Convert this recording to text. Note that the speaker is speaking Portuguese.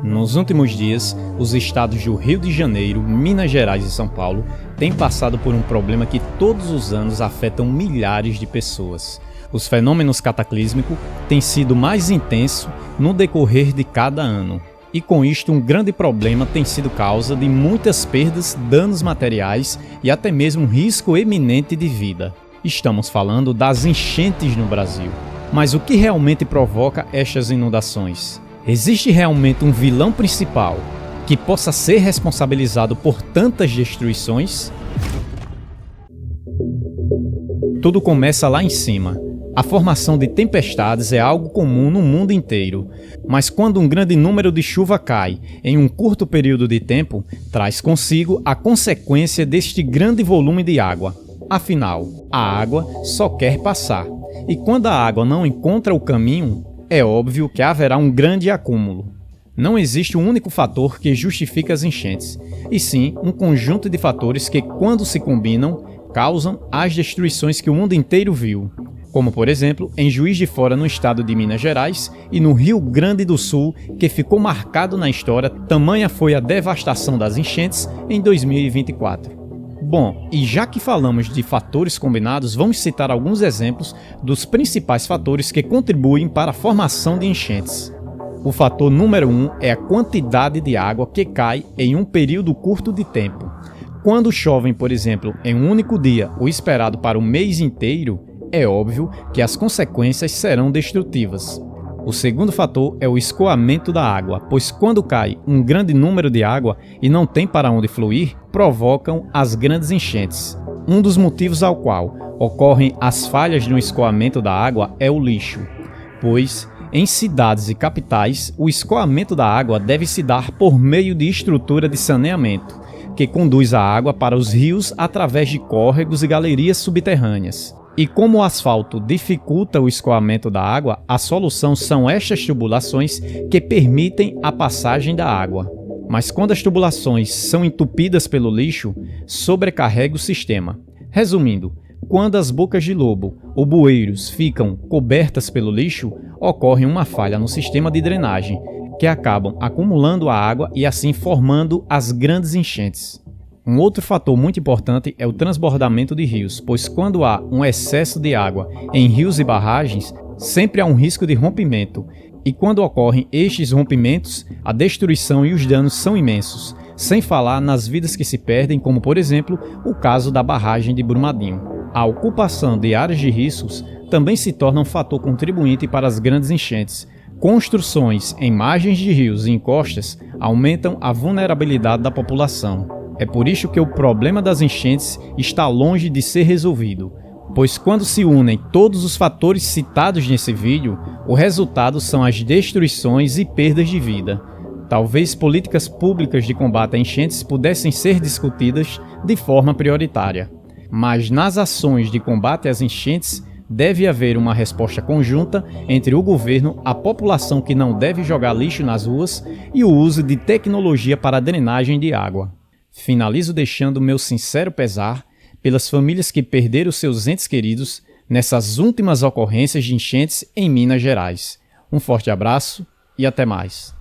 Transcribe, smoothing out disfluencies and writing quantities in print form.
Nos últimos dias, os estados do Rio de Janeiro, Minas Gerais e São Paulo têm passado por um problema que todos os anos afetam milhares de pessoas. Os fenômenos cataclísmicos têm sido mais intensos no decorrer de cada ano. E com isto, um grande problema tem sido causa de muitas perdas, danos materiais e até mesmo risco eminente de vida. Estamos falando das enchentes no Brasil. Mas o que realmente provoca estas inundações? Existe realmente um vilão principal que possa ser responsabilizado por tantas destruições? Tudo começa lá em cima. A formação de tempestades é algo comum no mundo inteiro, mas quando um grande número de chuva cai em um curto período de tempo, traz consigo a consequência deste grande volume de água. Afinal, a água só quer passar, e quando a água não encontra o caminho, é óbvio que haverá um grande acúmulo. Não existe um único fator que justifique as enchentes, e sim um conjunto de fatores que, quando se combinam, causam as destruições que o mundo inteiro viu. Como, por exemplo, em Juiz de Fora, no estado de Minas Gerais, e no Rio Grande do Sul, que ficou marcado na história, tamanha foi a devastação das enchentes em 2024. Bom, e já que falamos de fatores combinados, vamos citar alguns exemplos dos principais fatores que contribuem para a formação de enchentes. O fator número 1 é a quantidade de água que cai em um período curto de tempo. Quando chovem, por exemplo, em um único dia, o esperado para o mês inteiro, é óbvio que as consequências serão destrutivas. O segundo fator é o escoamento da água, pois quando cai um grande número de água e não tem para onde fluir, provocam as grandes enchentes. Um dos motivos ao qual ocorrem as falhas no escoamento da água é o lixo, pois em cidades e capitais o escoamento da água deve se dar por meio de estrutura de saneamento, que conduz a água para os rios através de córregos e galerias subterrâneas. E como o asfalto dificulta o escoamento da água, a solução são estas tubulações que permitem a passagem da água. Mas quando as tubulações são entupidas pelo lixo, sobrecarrega o sistema. Resumindo, quando as bocas de lobo ou bueiros ficam cobertas pelo lixo, ocorre uma falha no sistema de drenagem, que acabam acumulando a água e assim formando as grandes enchentes. Um outro fator muito importante é o transbordamento de rios, pois quando há um excesso de água em rios e barragens, sempre há um risco de rompimento, e quando ocorrem estes rompimentos, a destruição e os danos são imensos, sem falar nas vidas que se perdem, como por exemplo o caso da barragem de Brumadinho. A ocupação de áreas de riscos também se torna um fator contribuinte para as grandes enchentes. Construções em margens de rios e encostas aumentam a vulnerabilidade da população. É por isso que o problema das enchentes está longe de ser resolvido, pois quando se unem todos os fatores citados nesse vídeo, o resultado são as destruições e perdas de vida. Talvez políticas públicas de combate a enchentes pudessem ser discutidas de forma prioritária, mas nas ações de combate às enchentes deve haver uma resposta conjunta entre o governo, a população que não deve jogar lixo nas ruas e o uso de tecnologia para a drenagem de água. Finalizo deixando meu sincero pesar pelas famílias que perderam seus entes queridos nessas últimas ocorrências de enchentes em Minas Gerais. Um forte abraço e até mais.